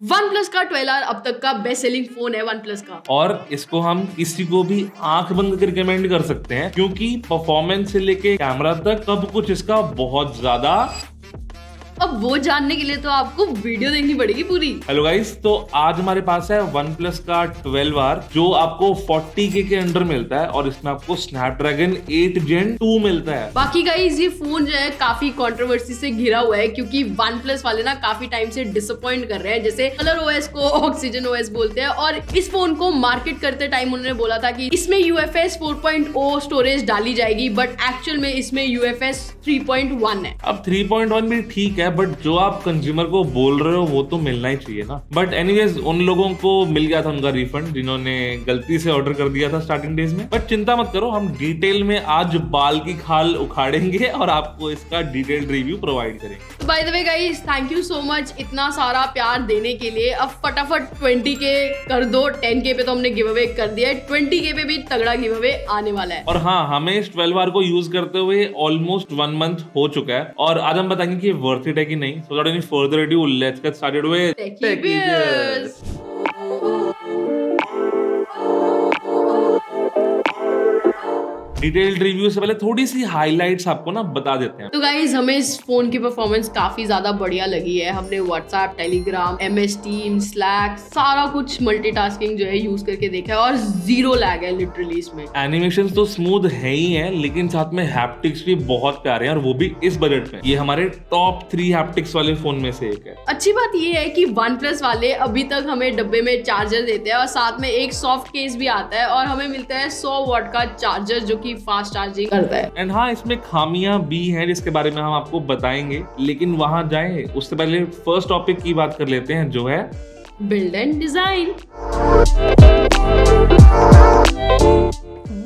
OnePlus का 12R अब तक का बेस्ट सेलिंग फोन है OnePlus का, और इसको हम किसी को भी आंख बंद करके रिकमेंड कर सकते हैं क्योंकि परफॉर्मेंस से लेके कैमरा तक सब कुछ इसका बहुत ज्यादा। अब वो जानने के लिए तो आपको वीडियो देखनी पड़ेगी पूरी। हेलो गाइस, तो आज हमारे पास है OnePlus का 12R जो आपको 40K के अंडर मिलता है और इसमें आपको Snapdragon 8 Gen 2 मिलता है। बाकी गाइस ये फोन जो है काफी कंट्रोवर्सी से घिरा हुआ है क्योंकि OnePlus वाले ना काफी टाइम से डिसअपॉइंट कर रहे हैं। जैसे कलर OS को ऑक्सीजन OS बोलते हैं और इस फोन को मार्केट करते टाइम उन्होंने बोला था कि इसमें UFS 4.0 स्टोरेज डाली जाएगी, बट एक्चुअल में इसमें UFS 3.1 है। अब 3.1 भी ठीक है, बट जो आप कंज्यूमर को बोल रहे हो वो तो मिलना ही चाहिए ना। बट एनीवेज उन लोगों को मिल गया था उनका रिफंड जिन्होंने गलती से ऑर्डर कर दिया था स्टार्टिंग डेज में। बट चिंता मत करो, हम डिटेल में आज बाल की खाल उखाड़ेंगे और आपको इसका डिटेल्ड रिव्यू प्रोवाइड करेंगे। By the way guys, thank you so much इतना सारा प्यार देने के लिए। अब फटाफट 20K कर दो। 10K पे तो हमने गिव अवे कर दिया है, 20K पे भी तगड़ा गिव अवे आने वाला है। और हाँ, हमें इस 12R को यूज करते हुए ऑलमोस्ट 1 मंथ हो चुका है और आज हम बताएंगे कि वर्थ इट है कि नहीं। So without any further ado, let's get started with Techie Beers। Detailed review से पहले थोड़ी सी हाइलाइट्स आपको ना बता देते हैं। तो गाइज हमें इस फोन की परफॉर्मेंस काफी ज्यादा बढ़िया लगी है। हमने WhatsApp, Telegram, MS Team, Slack सारा कुछ मल्टीटास्किंग जो है यूज करके देखा है और जीरो लैग है लिटरली इसमें। एनिमेशन तो स्मूथ है ही है, लेकिन साथ में हैप्टिक्स भी बहुत प्यारे हैं और वो भी इस बजट में। ये हमारे टॉप 3 हैप्टिक्स वाले फोन में से एक है। अच्छी बात ये है कि OnePlus वाले अभी तक हमें डब्बे में चार्जर देते हैं और साथ में एक सॉफ्ट केस भी आता है और हमें मिलता है 100 वॉट का चार्जर जो कि फास्ट चार्जिंग करता है। एंड हाँ, इसमें खामियां भी हैं जिसके बारे में हम आपको बताएंगे, लेकिन वहां जाए उससे पहले फर्स्ट टॉपिक की बात कर लेते हैं जो है build and design.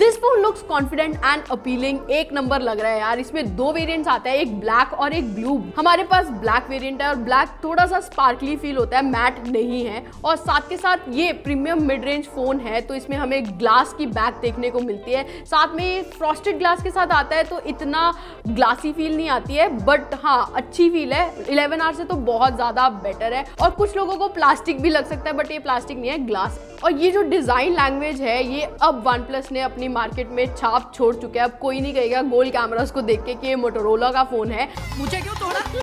This phone looks confident and appealing. एक नंबर लग रहा है यार। इसमें 2 वेरिएंट्स आते हैं, एक ब्लैक और एक ब्लू। हमारे पास ब्लैक वेरिएंट है और ब्लैक थोड़ा सा स्पार्कली फील होता है, मैट नहीं है। और साथ के साथ ये प्रीमियम मिड रेंज फोन है तो इसमें हमें ग्लास की बैक देखने को मिलती है। साथ में फ्रॉस्टेड ग्लास के साथ आता है तो इतना ग्लासी फील नहीं आती है, बट हाँ अच्छी फील है। 11R से तो बहुत ज्यादा बेटर है। और कुछ लोगों को प्लास्टिक भी लग सकता है, बट ये प्लास्टिक नहीं है, ग्लास। और ये जो डिजाइन लैंग्वेज है ये अब OnePlus ने अपनी मार्केट में छाप छोड़ चुका है। अब कोई नहीं कहेगा गोल कैमरास को देख के कि ये मोटोरोला का फोन है। मुझे क्यों तोड़ा?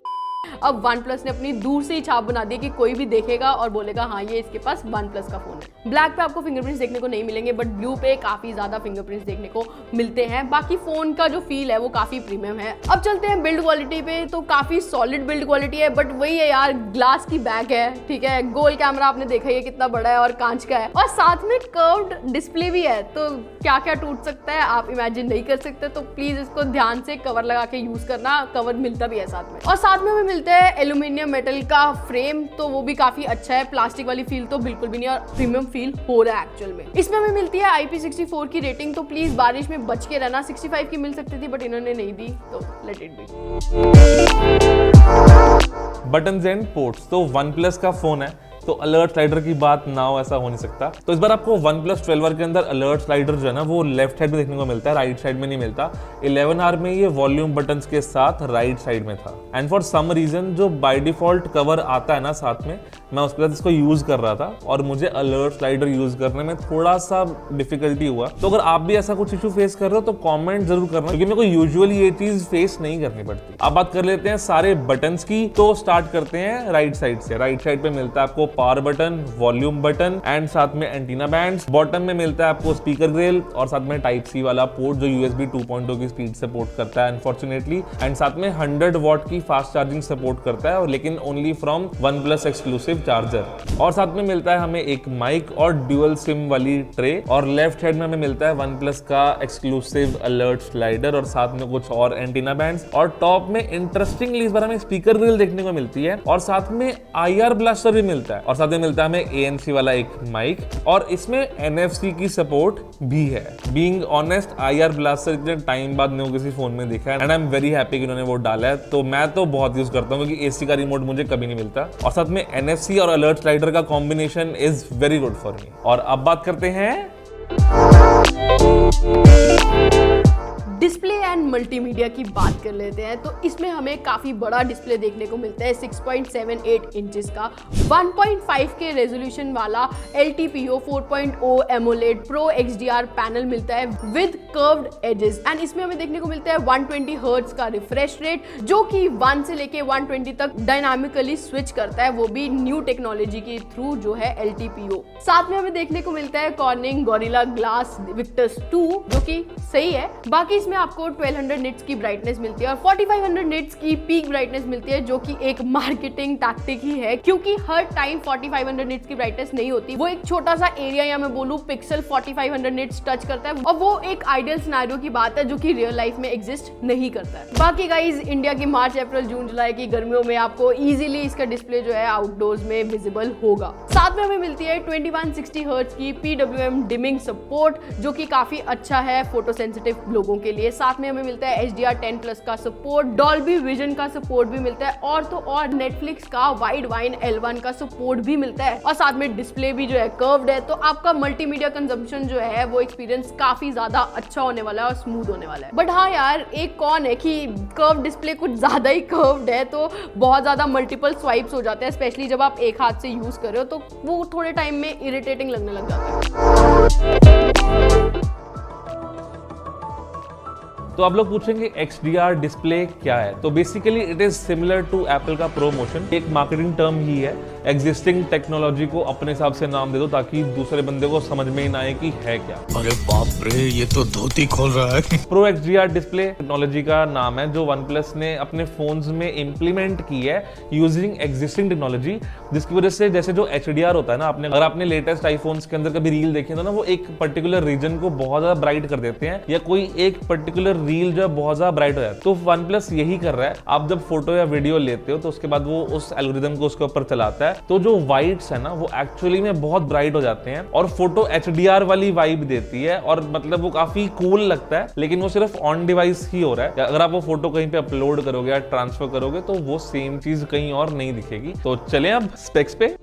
अब OnePlus ने अपनी दूर से ही छाप बना दी कि कोई भी देखेगा और बोलेगा हाँ ये इसके पास OnePlus का फोन है। ब्लैक पे आपको फिंगरप्रिंट्स देखने को नहीं मिलेंगे, बट ब्लू पे काफी ज्यादा फिंगरप्रिंट्स देखने को मिलते हैं। बाकी फोन का जो फील है वो काफी प्रीमियम है। अब चलते हैं बिल्ड क्वालिटी पे, तो काफी सॉलिड बिल्ड क्वालिटी है, बट वही है यार, ग्लास की बैक है, ठीक है। गोल कैमरा आपने देखा ही कितना बड़ा है और कांच का है, और साथ में कर्व्ड डिस्प्ले भी है। तो क्या क्या टूट सकता है आप इमेजिन नहीं कर सकते, तो प्लीज इसको ध्यान से कवर लगा के यूज करना। कवर मिलता भी है साथ में, और साथ में हमें मिलता है एल्यूमिनियम मेटल का फ्रेम, तो वो भी काफी अच्छा है। प्लास्टिक वाली फील तो बिल्कुल भी नहीं, और प्रीमियम फील हो रहा है एक्चुअल में। इसमें हमें मिलती है IP64 की रेटिंग, तो प्लीज बारिश में बच के रहना। 65 की मिल सकती थी बट इन्होंने नहीं दी, तो let it be. Buttons and ports, तो OnePlus का फोन है तो अलर्ट स्लाइडर की बात ना हो ऐसा हो नहीं सकता। तो इस बार आपको OnePlus 12R के अंदर अलर्ट स्लाइडर जो है ना वो लेफ्ट साइड में देखने को मिलता है, राइट साइड में नहीं मिलता। 11R में ये वॉल्यूम बटन्स के साथ राइट साइड में था। एंड फॉर सम रीजन जो बाय डिफॉल्ट कवर आता है ना साथ में, मैं उसके साथ इसको यूज कर रहा था और मुझे अलर्ट स्लाइडर यूज करने में थोड़ा सा डिफिकल्टी हुआ। तो अगर आप भी ऐसा कुछ इशू फेस कर रहे हो तो कॉमेंट जरूर करना, क्योंकि मेरे को यूजुअली ये चीज फेस नहीं करनी पड़ती। अब बात कर लेते हैं सारे बटन्स की, तो स्टार्ट करते हैं राइट साइड से। राइट साइड पे मिलता है आपको power button, volume button and साथ में एंटीना बैंड्स। बॉटम में मिलता है आपको स्पीकर ग्रिल और साथ में टाइप सी वाला पोर्ट जो USB 2.0 की स्पीड सपोर्ट करता है अनफॉर्चुनेटली। एंड साथ में 100 वॉट की फास्ट चार्जिंग सपोर्ट करता है, लेकिन only from OnePlus exclusive charger. और साथ में मिलता है हमें एक माइक और ड्यूअल सिम वाली ट्रे, और लेफ्ट साइड में हमें मिलता है OnePlus का एक्सक्लूसिव अलर्ट स्लाइडर और साथ में कुछ और एंटीना बैंड्स। और टॉप में इंटरेस्टिंगली इस बार हमें स्पीकर ग्रिल देखने को मिलती है और साथ में IR ब्लास्टर भी मिलता है, और साथ में मिलता है हमें ANC वाला एक माइक, और इसमें NFC की सपोर्ट भी है। बीइंग ऑनेस्ट, IR ब्लास्टर इतने टाइम बाद मैंने किसी फोन में देखा है and I am very happy कि उन्होंने वो डाला है। तो मैं तो बहुत यूज करता हूँ क्योंकि AC का रिमोट मुझे कभी नहीं मिलता, और साथ में NFC और अलर्ट स्लाइडर का combination is very good for me. और अब बात करते हैं डिस्प्ले एंड मल्टीमीडिया की बात कर लेते हैं तो इसमें हमें काफी बड़ा डिस्प्ले देखने को मिलता है 6.78 इंचेस का 1.5 के रेजोल्यूशन वाला LTPO 4.0 AMOLED pro XDR panel मिलता है विद कर्व्ड एजेस एंड इसमें हमें देखने को मिलता है 120 हर्ट्ज का रिफ्रेश रेट जो कि 1 से लेके 120 तक डायनामिकली स्विच करता है, वो भी न्यू टेक्नोलॉजी के थ्रू जो है LTPO। साथ में हमें देखने को मिलता है कॉर्निंग गोरिल्ला ग्लास विक्टर्स 2 जो कि सही है। बाकी इसमें आपको 1200 निट्स की ब्राइटनेस मिलती है और 4500 निट्स की पीक ब्राइटनेस मिलती है जो कि एक मार्केटिंग टैक्टिक ही है क्योंकि हर टाइम 4500 निट्स की ब्राइटनेस नहीं होती, वो एक छोटा सा एरिया या मैं बोलूं पिक्सल 4500 निट्स टच करता है और वो एक आइडियल सिनेरियो की बात है जो कि रियल लाइफ में एग्जिस्ट नहीं करता है। बाकी गाइस इंडिया की मार्च अप्रैल जून जुलाई की गर्मियों में आपको इजीली इसका डिस्प्ले जो है आउटडोर्स में विजिबल होगा। साथ में हमें मिलती है 2160 हर्ट्ज की PWM डिमिंग सपोर्ट जो कि काफी अच्छा है फोटो सेंसिटिव लोगों के लिए। साथ में हमें मिलता है HDR10+ का सपोर्ट, डॉल्बी विजन का सपोर्ट भी मिलता है और तो और नेटफ्लिक्स का वाइड वाइन L1 का सपोर्ट भी मिलता है और साथ में डिस्प्ले भी जो है कर्व्ड है तो आपका मल्टीमीडिया कंजम्पशन जो है वो एक्सपीरियंस काफी ज्यादा अच्छा होने वाला है और स्मूथ होने वाला है। बट हाँ यार एक कौन है कि कर्व डिस्प्ले कुछ ज्यादा ही कर्व्ड है तो बहुत ज्यादा मल्टीपल स्वाइप्स हो जाते हैं, स्पेशली जब आप एक हाथ से यूज कर रहे हो तो वो थोड़े टाइम में इरिटेटिंग लगने लग जाता है। तो आप लोग पूछेंगे XDR डिस्प्ले क्या है, तो basically it is similar to Apple का प्रो मोशन, एक मार्केटिंग टर्म ही है। एग्जिस्टिंग टेक्नोलॉजी को अपने हिसाब से नाम दे दो ताकि दूसरे बंदे को समझ में ही ना आए कि है क्या। अरे बाप रे ये तो धोती खोल रहा है। प्रो XDR डिस्प्ले टेक्नोलॉजी का नाम है जो OnePlus ने अपने फोन्स में इंप्लीमेंट की है यूजिंग एग्जिस्टिंग टेक्नोलॉजी, जिसकी वजह से जैसे जो HDR होता है ना, अगर आपने लेटेस्ट आईफोन्स के अंदर कभी रील देखी तो ना वो एक पर्टिकुलर रीजन को बहुत ज्यादा ब्राइट कर देते हैं या कोई एक पर्टिकुलर रील जो है बहुत ज्यादा ब्राइट हो जाता है। तो OnePlus यही कर रहा है, आप जब फोटो या वीडियो लेते हो तो उसके बाद वो उस एल्गोरिथम को उसके ऊपर चलाता है तो जो वाइट्स है ना वो एक्चुअली में बहुत ब्राइट हो जाते हैं और फोटो HDR वाली वाइब देती है और मतलब वो काफी कूल लगता है, लेकिन वो सिर्फ ऑन डिवाइस ही हो रहा है। अगर आप वो फोटो कहीं पे अपलोड करोगे या ट्रांसफर करोगे तो वो सेम चीज कहीं और नहीं दिखेगी। तो चलें अब स्पेक्स पे।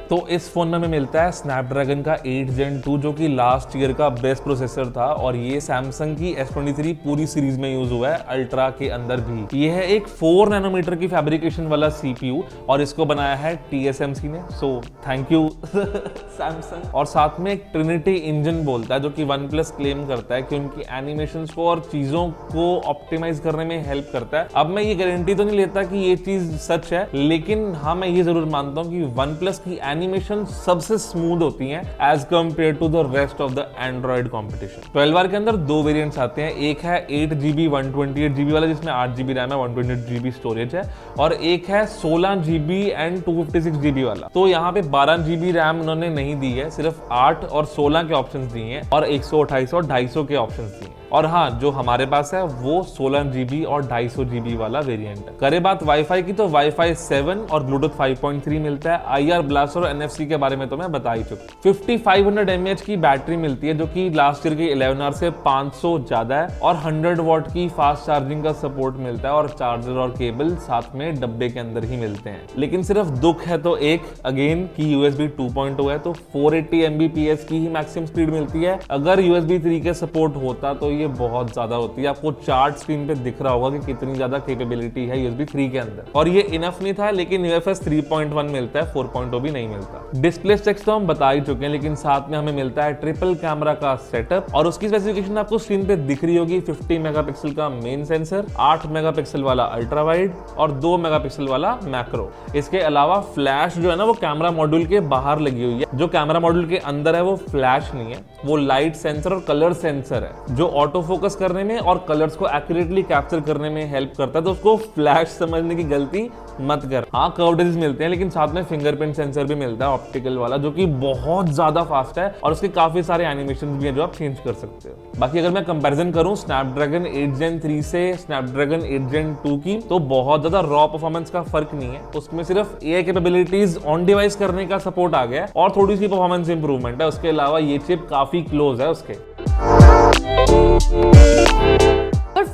तो इस फोन में हमें मिलता है स्नैपड्रैगन का 8 Gen 2 जो कि लास्ट ईयर का बेस्ट प्रोसेसर था और ये सैमसंग की S23 पूरी सीरीज में यूज हुआ है, अल्ट्रा के अंदर भी। ये है एक 4 नैनोमीटर की फैब्रिकेशन वाला CPU और इसको बनाया है TSMC ने, सो थैंक यू सैमसंग। और साथ में एक ट्रिनिटी इंजन बोलता है जो कि OnePlus क्लेम करता है कि उनकी एनिमेशंस को और चीजों को ऑप्टिमाइज करने में हेल्प करता है। अब मैं ये गारंटी तो नहीं लेता कि ये चीज सच है, लेकिन हाँ मैं ये जरूर मानता हूँ कि OnePlus की एनिमेशन सबसे स्मूथ होती हैं as compared to the rest of the Android competition. 12R के अंदर दो वेरिएंट्स आते हैं, एक है 8GB 128GB वाला जिसमें 8GB रैम है 128GB स्टोरेज है और एक है 16GB एंड 256GB वाला। तो यहाँ पे 12GB रैम उन्होंने नहीं दी है, सिर्फ 8 और 16 के ऑप्शंस दिए हैं और 128 और 250 के ऑप्शंस दिए हैं। और हाँ जो हमारे पास है वो 16GB और 250GB वाला वेरिएंट है। करे बात वाईफाई की तो वाईफाई 7 और ब्लूटूथ 5.3 मिलता है। IR ब्लास्ट और NFC के बारे में तो मैं बता ही चुका। 5500 mAh की बैटरी मिलती है जो कि लास्ट ईयर की 11R से 500 ज्यादा है और 100 वॉट की फास्ट चार्जिंग का सपोर्ट मिलता है और चार्जर और केबल साथ में डब्बे के अंदर ही मिलते हैं। लेकिन सिर्फ दुख है तो एक अगेन की USB 2.0 है तो 480 Mbps की ही मैक्सिमम स्पीड मिलती है। अगर USB 3 के सपोर्ट होता तो ये बहुत ज्यादा होती है। आपको चार्ट स्क्रीन पे दिख रहा होगा कि कितनी ज्यादा कैपेबिलिटी है USB 3 के अंदर। और ये इनफ नहीं था, लेकिन UFS 3.1 मिलता है, 4.0 भी नहीं मिलता। डिस्प्ले स्पेक्स तो हम बता ही चुके हैं, लेकिन साथ में हमें मिलता है ट्रिपल कैमरा का सेटअप और उसकी स्पेसिफिकेशन आपको स्क्रीन पे दिख रही होगी। 50 मेगापिक्सल का मेन सेंसर, 8 मेगापिक्सल वाला अल्ट्रा वाइड और 2 मेगापिक्सल वाला मैक्रो। इसके अलावा फ्लैश जो है ना वो कैमरा मॉड्यूल के बाहर लगी हुई है। जो कैमरा मॉड्यूल के अंदर है वो फ्लैश नहीं है, वो लाइट सेंसर और कलर सेंसर है जो ऑटो फोकस करने में और कलर्स को एक्यूरेटली कैप्चर करने में हेल्प करता है। तो उसको फ्लैश समझने की गलती मत कर। हाँ कर्व्ड एजेस मिलते हैं, लेकिन साथ में फिंगरप्रिंट सेंसर भी मिलता है ऑप्टिकल वाला जो कि बहुत ज्यादा फास्ट है और उसके काफी सारे एनिमेशन भी हैं जो आप चेंज कर सकते हो। बाकी अगर मैं कंपैरिजन करूं स्नैपड्रैगन 8 Gen 3 से स्नैपड्रैगन 8 Gen 2 की, तो बहुत ज्यादा रॉ परफॉर्मेंस का फर्क नहीं है। उसमें सिर्फ AI कैपेबिलिटीज ऑन डिवाइस करने का सपोर्ट आ गया और थोड़ी सी परफॉर्मेंस इंप्रूवमेंट है। उसके अलावा ये चिप काफी क्लोज है उसके।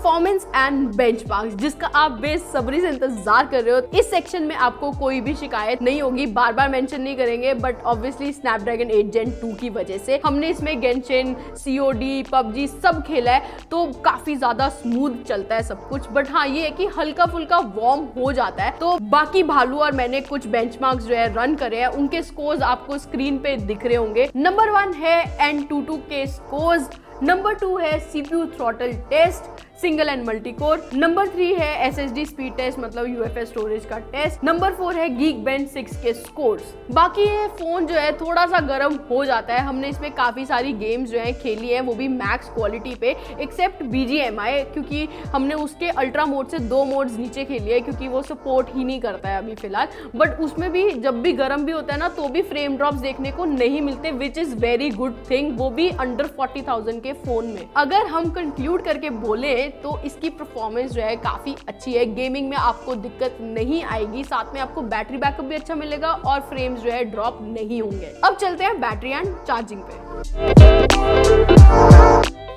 परफॉर्मेंस एंड बेंचमार्क्स, जिसका आप बेसब्री से इंतजार कर रहे हो। इस सेक्शन में आपको कोई भी शिकायत नहीं होगी, बार बार मेंशन नहीं करेंगे, बट ऑब्वियसली स्नैपड्रैगन 8 Gen 2 की वजह से हमने इसमें गेंशिन, COD, PUBG सब खेला है, तो काफी ज्यादा स्मूथ चलता है सब कुछ। बट हाँ, ये है कि हल्का फुल्का वार्म हो जाता है। तो बाकी भालू और मैंने कुछ बेंचमार्क्स जो है रन करे हैं, उनके स्कोर्स आपको स्क्रीन पे दिख रहे होंगे। नंबर 1 है Antutu के स्कोर्स, नंबर 2 है CPU throttle test single and multi core, number 3 है SSD स्पीड टेस्ट मतलब UFS स्टोरेज का टेस्ट, नंबर 4 है Geekbench 6 के स्कोर्स। बाकी ये फोन जो है थोड़ा सा गर्म हो जाता है। हमने इसमें काफी सारी गेम्स जो है खेली है, वो भी मैक्स क्वालिटी पे, एक्सेप्ट BGMI, क्योंकि हमने उसके अल्ट्रा मोड से 2 मोड्स नीचे खेली है, क्योंकि वो सपोर्ट ही नहीं करता है अभी फिलहाल। बट उसमें भी जब भी गर्म भी होता है ना, तो भी फ्रेम ड्रॉप्स देखने को नहीं मिलते, which is very good thing, वो भी अंडर 40,000 के फोन में। अगर हम कंक्लूड करके बोले तो इसकी परफॉर्मेंस जो है काफी अच्छी है, गेमिंग में आपको दिक्कत नहीं आएगी, साथ में आपको बैटरी बैकअप भी अच्छा मिलेगा और फ्रेम्स जो है ड्रॉप नहीं होंगे। अब चलते हैं बैटरी एंड चार्जिंग पे।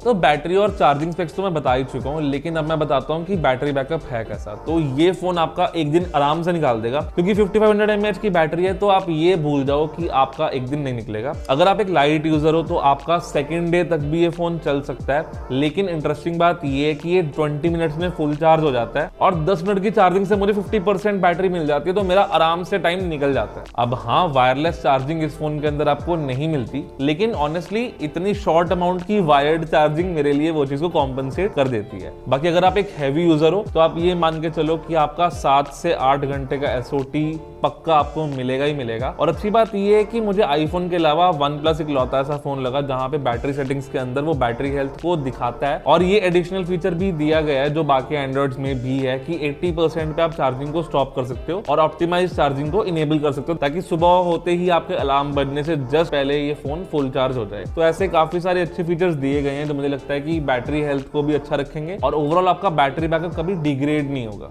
तो बैटरी और चार्जिंग स्पेक्स तो मैं बता ही चुका हूँ, लेकिन अब मैं बताता हूँ कि बैटरी बैकअप है कैसा। तो ये फोन आपका एक दिन आराम से निकाल देगा, क्योंकि 5500 mAh की बैटरी है, तो आप ये भूल जाओ कि आपका एक दिन नहीं निकलेगा। अगर आप एक लाइट यूजर हो तो आपका सेकेंड डे तक भी ये फोन चल सकता है, लेकिन इंटरेस्टिंग बात ये है कि ये 20 मिनट्स में फुल चार्ज हो जाता है और 10 मिनट की चार्जिंग से मुझे 50% बैटरी मिल जाती है, तो मेरा आराम से टाइम निकल जाता है। अब हाँ, वायरलेस चार्जिंग इस फोन के अंदर आपको नहीं मिलती, लेकिन ऑनेस्टली इतनी शॉर्ट अमाउंट की वायर्ड चार्जिंग मेरे लिए वो चीज को कॉम्पनसेट कर देती है। बाकी अगर आप एक हैवी यूजर हो तो आप ये मान के चलो कि आपका 7 से 8 घंटे का SOT पक्का आपको मिलेगा ही मिलेगा। और अच्छी बात ये है कि मुझे आईफोन के अलावा OnePlus इकलौता ऐसा फोन लगा जहां पे बैटरी सेटिंग्स के अंदर वो बैटरी हेल्थ को दिखाता है, और ये एडिशनल फीचर भी दिया गया है जो बाकी एंड्रॉइड्स में भी है कि 80% पे आप चार्जिंग को स्टॉप कर सकते हो और ऑप्टिमाइज चार्जिंग को इनेबल कर सकते हो, ताकि सुबह होते ही आपके अलार्म बजने से जस्ट पहले ये फोन फुल चार्ज हो जाए। तो ऐसे काफी सारे अच्छे फीचर्स दिए गए हैं जो मुझे लगता है कि बैटरी हेल्थ को भी अच्छा रखेंगे और ओवरऑल आपका बैटरी बैकअप कभी डिग्रेड नहीं होगा।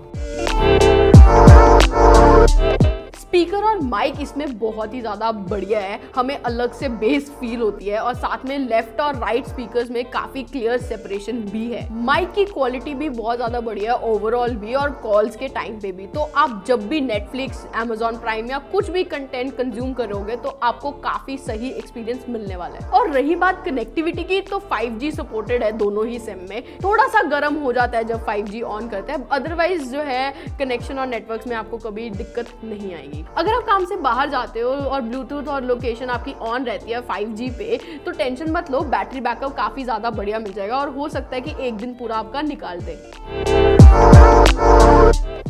स्पीकर और माइक इसमें बहुत ही ज्यादा बढ़िया है, हमें अलग से बेस फील होती है, और साथ में लेफ्ट और राइट स्पीकर्स में काफी क्लियर सेपरेशन भी है। माइक की क्वालिटी भी बहुत ज्यादा बढ़िया है ओवरऑल भी, और कॉल्स के टाइम पे भी। तो आप जब भी नेटफ्लिक्स, Amazon प्राइम या कुछ भी कंटेंट कंज्यूम करोगे तो आपको काफी सही एक्सपीरियंस मिलने वाला है। और रही बात कनेक्टिविटी की, तो 5G सपोर्टेड है दोनों ही सिम में। थोड़ा सा गर्म हो जाता है जब 5G ऑन करते हैं, अदरवाइज जो है कनेक्शन और नेटवर्क्स में आपको कभी दिक्कत नहीं आएगी। अगर आप काम से बाहर जाते हो और ब्लूटूथ और लोकेशन आपकी ऑन रहती है 5G पे, तो टेंशन मत लो, बैटरी बैकअप काफी ज्यादा बढ़िया मिल जाएगा और हो सकता है कि एक दिन पूरा आपका निकाल दे।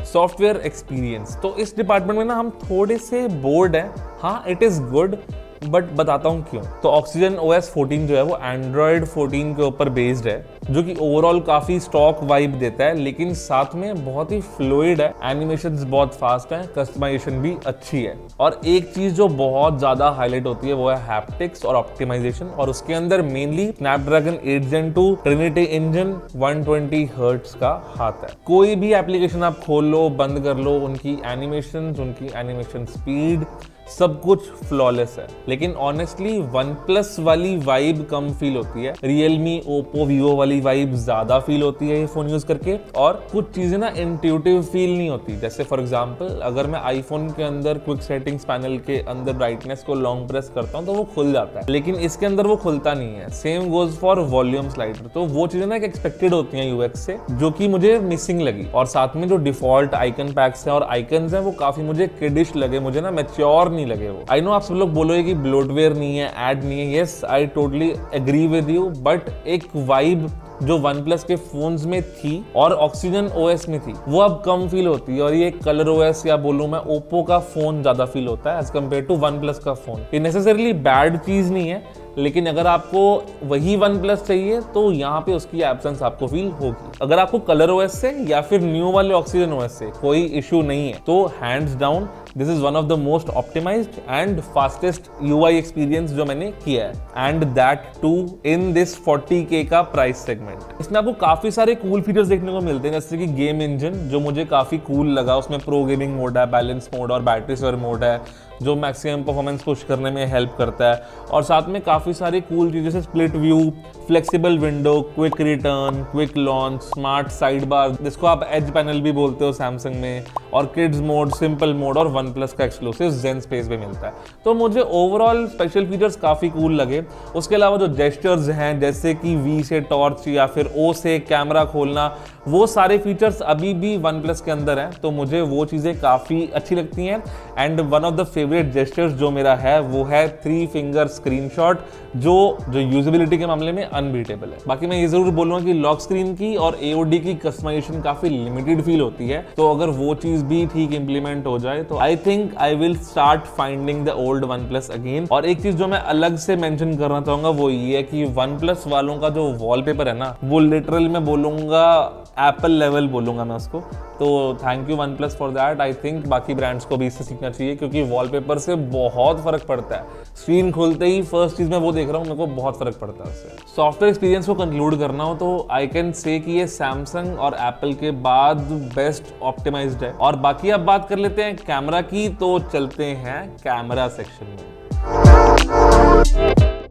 सॉफ्टवेयर एक्सपीरियंस, तो इस डिपार्टमेंट में ना हम थोड़े से बोर्ड हैं। हाँ, इट इज गुड, बट बताता हूँ क्यों। तो ऑक्सीजन OS 14 जो है वो Android 14 के ऊपर बेस्ड है, जो कि ओवरऑल काफी स्टॉक वाइब देता है, लेकिन साथ में बहुत ही फ्लूइड है, एनिमेशंस बहुत फास्ट हैं, कस्टमाइजेशन भी अच्छी है। और एक चीज जो बहुत ज्यादा हाईलाइट होती है वो है हैप्टिक्स और ऑप्टिमाइजेशन, और उसके अंदर mainly Snapdragon 8 Gen 2 Trinity engine 120 hertz का हाथ है। कोई भी एप्लीकेशन आप खोल लो, बंद कर लो, उनकी एनिमेशन स्पीड सब कुछ फ्लॉलेस है। लेकिन ऑनेस्टली OnePlus वाली वाइब कम फील होती है, Realme, Oppo, Vivo वाली वाइब ज्यादा फील होती है ये फोन यूज करके, और कुछ चीजें ना इंट्यूटिव फील नहीं होती। जैसे फॉर एग्जांपल अगर मैं आईफोन के अंदर क्विक सेटिंग्स पैनल के अंदर ब्राइटनेस को लॉन्ग प्रेस करता हूँ तो वो खुल जाता है, लेकिन इसके अंदर वो खुलता नहीं है। Same goes for volume slider. तो वो चीजें ना एक्सपेक्टेड होती हैं यूएक्स से, जो कि मुझे मिसिंग लगी। और साथ में जो डिफॉल्ट आइकन पैक्स हैं और आइकन्स हैं वो काफी मुझे किडिश लगे, मुझे ना मैच्योर नहीं लगे वो। आई नो आप सब लोग बोलोगे कि ब्लोटवेयर नहीं है, ऐड नहीं है। Yes, I totally agree with you, but एक वाइब जो OnePlus के फोन्स में थी और ऑक्सीजन OS में थी वो अब कम फील होती है। और ये कलर OS या बोलूं मैं ओप्पो का फोन ज्यादा फील होता है एज कम्पेयर टू OnePlus का फोन। ये नेसेसरली बैड चीज नहीं है, लेकिन अगर आपको वही OnePlus चाहिए तो यहाँ पे उसकी एब्सेंस आपको फील होगी। अगर आपको कलर OS से या फिर न्यू वाले ऑक्सीजन OS से कोई इशू नहीं है तो hands down this is one of the most optimised and fastest UI experience जो मैंने किया है, and that too in this 40K का प्राइस सेगमेंट। इसमें आपको काफी सारे कूल फीचर्स देखने को मिलते हैं, जैसे कि गेम इंजन जो मुझे काफी कूल लगा। उसमें प्रो गेमिंग मोड है, बैलेंस मोड और बैटरी सेवर मोड है जो मैक्सिमम परफॉर्मेंस पुश करने में हेल्प करता है। और साथ में काफ़ी सारी कूल चीज़ें जैसे split view, flexible window, quick return, quick launch, smart side bar जिसको आप एज पैनल भी बोलते हो सैमसंग में, और किड्स मोड, सिंपल मोड और वन प्लस का एक्सक्लूसिव जेन स्पेस भी मिलता है। तो मुझे ओवरऑल स्पेशल फीचर्स काफ़ी कूल लगे। उसके अलावा जो जेस्चर्स हैं जैसे कि V से टॉर्च या फिर O से कैमरा खोलना, वो सारे फीचर्स अभी भी वन प्लस के अंदर हैं, तो मुझे वो चीज़ें काफ़ी अच्छी लगती हैं। And one of the favourite gestures जो मेरा है वो है 3 फिंगर स्क्रीनशॉट, जो यूजेबिलिटी के मामले में अनबीटेबल है। बाकी मैं ये जरूर बोलूँगा कि लॉक स्क्रीन की और AOD की कस्टमाइजेशन काफ़ी लिमिटेड फील होती है, तो अगर वो चीज़ भी ठीक इंप्लीमेंट हो जाए तो I think I will start finding the old one plus again. और एक चीज़ जो मैं अलग से मेंशन करना चाहूँगा वो ये है कि वन प्लस वालों का जो वॉलपेपर है ना, वो लिटरली मैं बोलूँगा एप्पल लेवल बोलूँगा मैं उसको। तो thank you one plus for that. I think बाकी ब्रांड्स को भी इससे सीखना चाहिए, क्योंकि वॉलपेपर से बहुत फर्क पड़ता है। स्क्रीन खोलते ही फर्स्ट चीज़ मैं वो देख रहा हूँ, मेरे को बहुत फर्क पड़ता है उससे। सॉफ्टवेयर एक्सपीरियंस को कंक्लूड करना हो तो आई कैन से कि ये सैमसंग और एप्पल के बाद बेस्ट ऑप्टिमाइज्ड है। और बाकी अब बात कर लेते हैं कैमरा की, तो चलते हैं कैमरा सेक्शन में।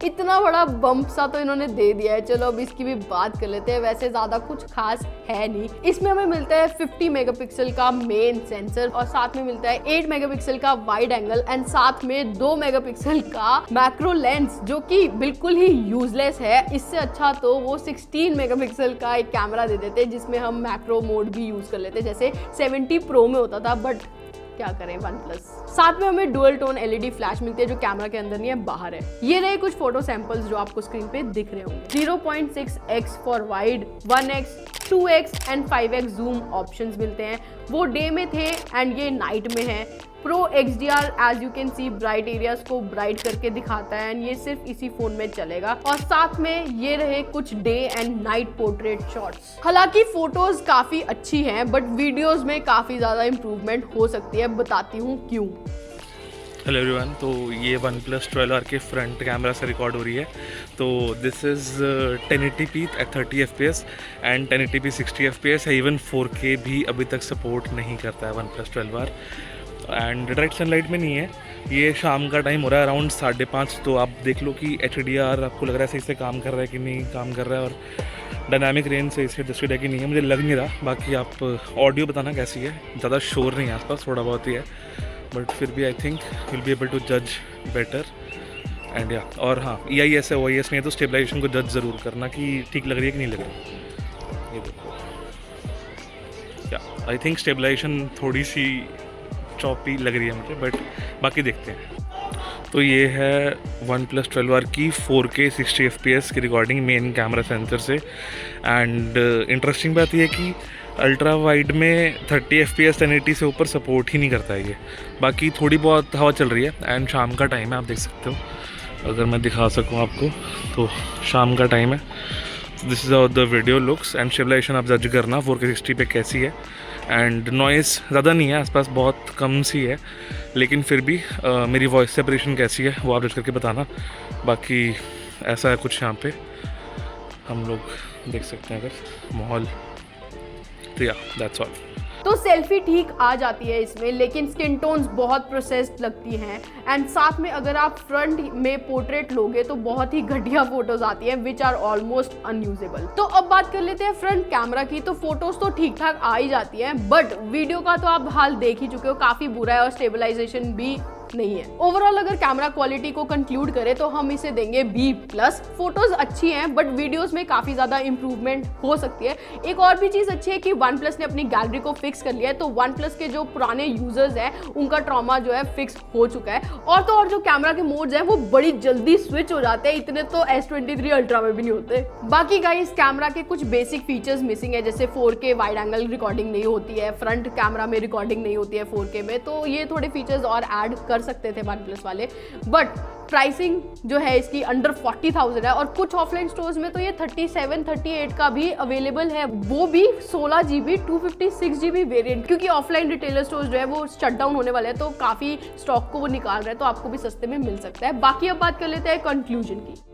इतना बड़ा बम्प सा तो इन्होंने दे दिया है, चलो अब इसकी भी बात कर लेते हैं। वैसे ज़्यादा कुछ खास है नहीं। इसमें हमें मिलता है 50 मेगापिक्सल का मेन सेंसर, और साथ में मिलता है 8 मेगापिक्सल का वाइड एंगल, एंड साथ में 2 मेगापिक्सल का मैक्रो लेंस जो कि बिल्कुल ही यूजलेस है। इससे अच्छा तो वो 16 मेगापिक्सल का एक कैमरा दे देते जिसमें हम मैक्रो मोड भी यूज़ कर लेते, जैसे 70 प्रो में होता था, बट क्या करें वन प्लस। साथ में हमें डुअल टोन LED फ्लैश मिलती है जो कैमरा के अंदर नहीं है, बाहर है। ये रहे कुछ फोटो सैंपल्स जो आपको स्क्रीन पे दिख रहे होंगे। 0.6x for wide, 1x, 2x and 5x zoom options मिलते हैं। वो डे में थे एंड ये नाइट में है। Pro XDR as you can see bright areas को ब्राइट करके दिखाता है, एंड ये सिर्फ इसी फोन में चलेगा। और साथ में ये रहे कुछ day and night portrait shots. हालांकि फोटोज काफी अच्छी हैं, बट वीडियोस में काफी ज्यादा इंप्रूवमेंट हो सकती है। बताती हूँ क्यों। हेलो एवरीवन, तो ये OnePlus 12R के फ्रंट कैमरा से रिकॉर्ड हो रही है। तो this is 1080p at 30 FPS and 1080p 60 FPS है। इवन 4K भी अभी तक सपोर्ट नहीं करता है OnePlus 12R, and direct sunlight में नहीं है। ये शाम का टाइम हो रहा है अराउंड 5:30, तो आप देख लो कि HDR आपको लग रहा है सही से काम कर रहा है कि नहीं काम कर रहा है, और डायनामिक रेंज से इसे एडजस्टेड है कि नहीं है, मुझे लग नहीं रहा। बाकी आप ऑडियो बताना कैसी है। ज़्यादा शोर नहीं है आसपास, थोड़ा बहुत ही है, बट फिर भी I think will be able to जज बेटर। एंड या, और हाँ, EIS है, OIS नहीं है, तो स्टेबलाइजेशन को जज ज़रूर करना कि ठीक लग रही है कि नहीं लग रही। ये देखो, या आई थिंक स्टेबलाइजेशन थोड़ी सी चॉपी लग रही है मुझे, बट बाकी देखते हैं। तो ये है OnePlus 12R की 4K 60 FPS की रिकॉर्डिंग मेन कैमरा सेंसर से। एंड इंटरेस्टिंग बात यह है कि अल्ट्रा वाइड में 30 FPS 1080 से ऊपर सपोर्ट ही नहीं करता है ये। बाकी थोड़ी बहुत हवा चल रही है, एंड शाम का टाइम है, आप देख सकते हो। अगर मैं दिखा सकूँ आपको तो शाम का टाइम है। This is how the video looks, and stabilisation आप जज करना 4K 60 पे कैसी है। एंड नॉइज़ ज़्यादा नहीं है, आसपास बहुत कम सी है, लेकिन फिर भी मेरी वॉइस सेपरेशन कैसी है वो आप जज करके बताना। बाकी ऐसा है कुछ यहाँ पे, हम लोग देख सकते हैं अगर माहौल। तो या दैट्स ऑल। तो सेल्फी ठीक आ जाती है इसमें, लेकिन स्किन टोन्स बहुत प्रोसेस्ड लगती हैं। एंड साथ में अगर आप फ्रंट में पोर्ट्रेट लोगे तो बहुत ही घटिया फोटोज आती हैं विच आर ऑलमोस्ट अनयूजेबल। तो अब बात कर लेते हैं फ्रंट कैमरा की। तो फोटोज तो ठीक ठाक आ ही जाती हैं, बट वीडियो का तो आप हाल देख ही चुके हो, काफी बुरा है और स्टेबलाइजेशन भी नहीं है। ओवरऑल अगर कैमरा क्वालिटी को कंक्लूड करें तो हम इसे देंगे B+। फोटोज अच्छी हैं, बट वीडियोस में काफी ज्यादा इंप्रूवमेंट हो सकती है। एक और भी चीज अच्छी है कि OnePlus ने अपनी गैलरी को फिक्स कर लिया है, तो OnePlus के जो पुराने यूजर्स हैं उनका ट्रॉमा जो है फिक्स हो चुका है। और तो और जो कैमरा के मोड्स हैं वो बड़ी जल्दी स्विच हो जाते हैं, इतने तो S23 अल्ट्रा में भी नहीं होते। बाकी गाइस, कैमरा के कुछ बेसिक फीचर्स मिसिंग है, जैसे 4K वाइड एंगल रिकॉर्डिंग नहीं होती है, फ्रंट कैमरा में रिकॉर्डिंग नहीं होती है 4K में, तो ये थोड़े फीचर्स और ऐड कर कर सकते थे वन प्लस वाले, बट प्राइसिंग जो है इसकी अंडर 40,000 है और कुछ ऑफलाइन स्टोर्स में तो ये 37, 38 का भी अवेलेबल है, वो भी 16 GB 256 GB वेरिएंट, क्योंकि ऑफलाइन रिटेलर स्टोर्स जो है वो शट डाउन होने वाले हैं, तो काफी स्टॉक को वो निकाल रहे हैं, तो आपको भी सस्ते में मिल सकता है। बाकी अब बात कर लेते हैं कंक्लूजन की।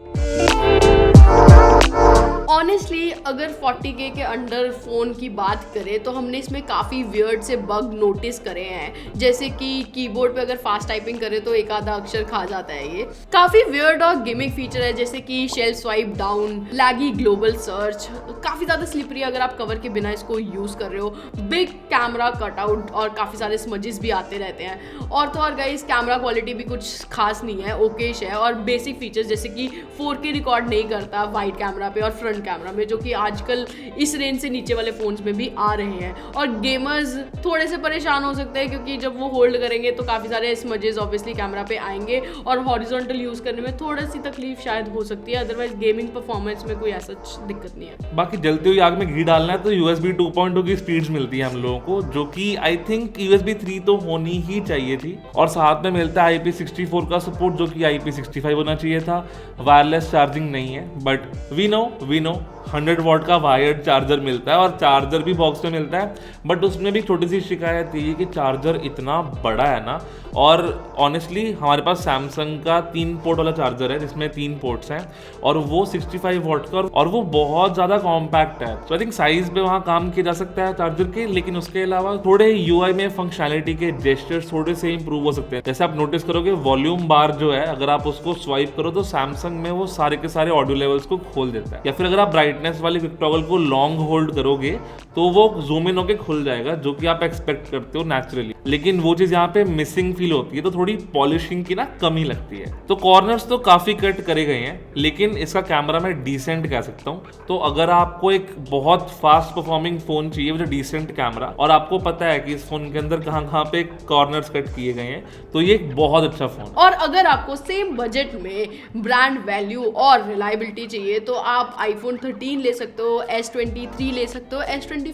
ऑनेस्टली अगर 40K के अंडर फ़ोन की बात करें तो हमने इसमें काफ़ी वियर्ड से बग नोटिस करे हैं, जैसे कि कीबोर्ड पे अगर फास्ट टाइपिंग करें तो एक आधा अक्षर खा जाता है। ये काफ़ी वियर्ड और गिमिक फीचर है, जैसे कि शेल्फ स्वाइप डाउन, लैगी ग्लोबल सर्च, काफ़ी ज़्यादा स्लिपरी अगर आप कवर के बिना इसको यूज़ कर रहे हो, बिग कैमरा कटआउट और काफ़ी सारे स्मजेस भी आते रहते हैं। और तो और गाइस कैमरा क्वालिटी भी कुछ खास नहीं है, ओकेश है, और बेसिक फीचर्स जैसे कि 4K रिकॉर्ड नहीं करता वाइड कैमरा पे और फ्रंट कैमरा में, जो कि आजकल इस रेंज से नीचे वाले फोन्स में भी आ रहे हैं। और गेमर्स थोड़े से परेशान हो सकते हैं, क्योंकि जब वो होल्ड करेंगे तो काफ़ी सारे स्मजेस ऑब्वियसली कैमरा पे आएंगे और हॉरिजॉन्टल यूज़ करने में थोड़ी सी तकलीफ शायद हो सकती है, अदरवाइज गेमिंग परफॉर्मेंस में कोई ऐसा दिक्कत नहीं है। बाकी जलती हुई आग में घी डालना है तो USB 2.2 की स्पीड्स मिलती है हम लोगों को, जो कि आई थिंक USB 3 तो होनी ही चाहिए थी, और साथ में मिलता है IP64 का सपोर्ट, जो कि IP65 होना चाहिए था। वायरलेस चार्जिंग नहीं है, बट वी नो 100 वॉट का वायर्ड चार्जर मिलता है और चार्जर भी बॉक्स में मिलता है, बट उसमें भी छोटी सी शिकायत ये कि चार्जर इतना बड़ा है ना, और ऑनेस्टली हमारे पास सैमसंग का 3 पोर्ट वाला चार्जर है जिसमें 3 पोर्ट्स हैं, और वो 65 वॉट का और वो बहुत ज़्यादा कॉम्पैक्ट है। तो आई थिंक साइज पे वहाँ काम किया जा सकता है चार्जर के, लेकिन उसके अलावा थोड़े UI में फंक्शनैलिटी के जेस्चर्स थोड़े से इंप्रूव हो सकते हैं। जैसे आप नोटिस करोगे वॉल्यूम बार जो है, अगर आप उसको स्वाइप करो तो सैमसंग में वो सारे के सारे ऑडियो लेवल्स को खोल देता है, या फिर अगर आप ब्राइटनेस वाली क्विक टॉगल को लॉन्ग होल्ड करोगे तो वो जूम इन होके खुल जाएगा, जो कि आप एक्सपेक्ट करते हो नेचुरली, लेकिन वो चीज यहाँ पे मिसिंग फील होती है, तो थोड़ी पॉलिशिंग की ना कमी लगती है। तो कॉर्नर्स तो काफी कट करे गए हैं, लेकिन इसका कैमरा मैं डिसेंट कह सकता हूँ। तो अगर आपको एक बहुत फास्ट परफॉर्मिंग फोन चाहिए विद डिसेंट कैमरा, और आपको पता है कि इस फोन के अंदर कहाँ पे कॉर्नर्स कट किए गए हैं, तो ये एक बहुत अच्छा फोन। और अगर आपको सेम बजट में ब्रांड वैल्यू और रिलायबिलिटी चाहिए तो आप iPhone 13 ले सकते हो, S23 ले सकते हो, S24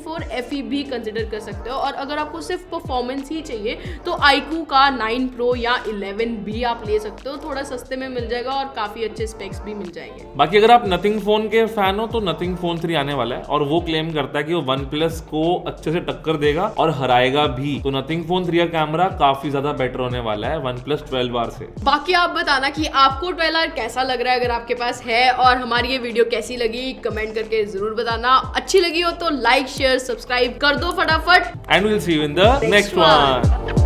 FE भी कंसिडर कर सकते हो। और अगर आपको सिर्फ परफॉर्मेंस ही चाहिए तो iQOO का 9 Pro या 11 भी आप ले सकते हो, थोड़ा सस्ते में मिल जाएगा और काफी अच्छे स्पेक्स भी मिल जाएंगे। बाकी अगर आप नथिंग फोन के फैन हो तो नथिंग फोन 3 आने वाला है, और वो क्लेम करता है कि वो OnePlus को अच्छे से टक्कर देगा और हराएगा भी। तो नथिंग फोन 3 का कैमरा काफी ज्यादा बेटर होने वाला है OnePlus 12R से। बाकी आप बताना कि आपको 12R कैसा लग रहा है, अगर आपके पास है, और हमारी ये वीडियो कैसी लगी कमेंट करके जरूर बताना। अच्छी लगी हो तो लाइक शेयर सब्सक्राइब कर दो फटाफट, and will see you in the next one.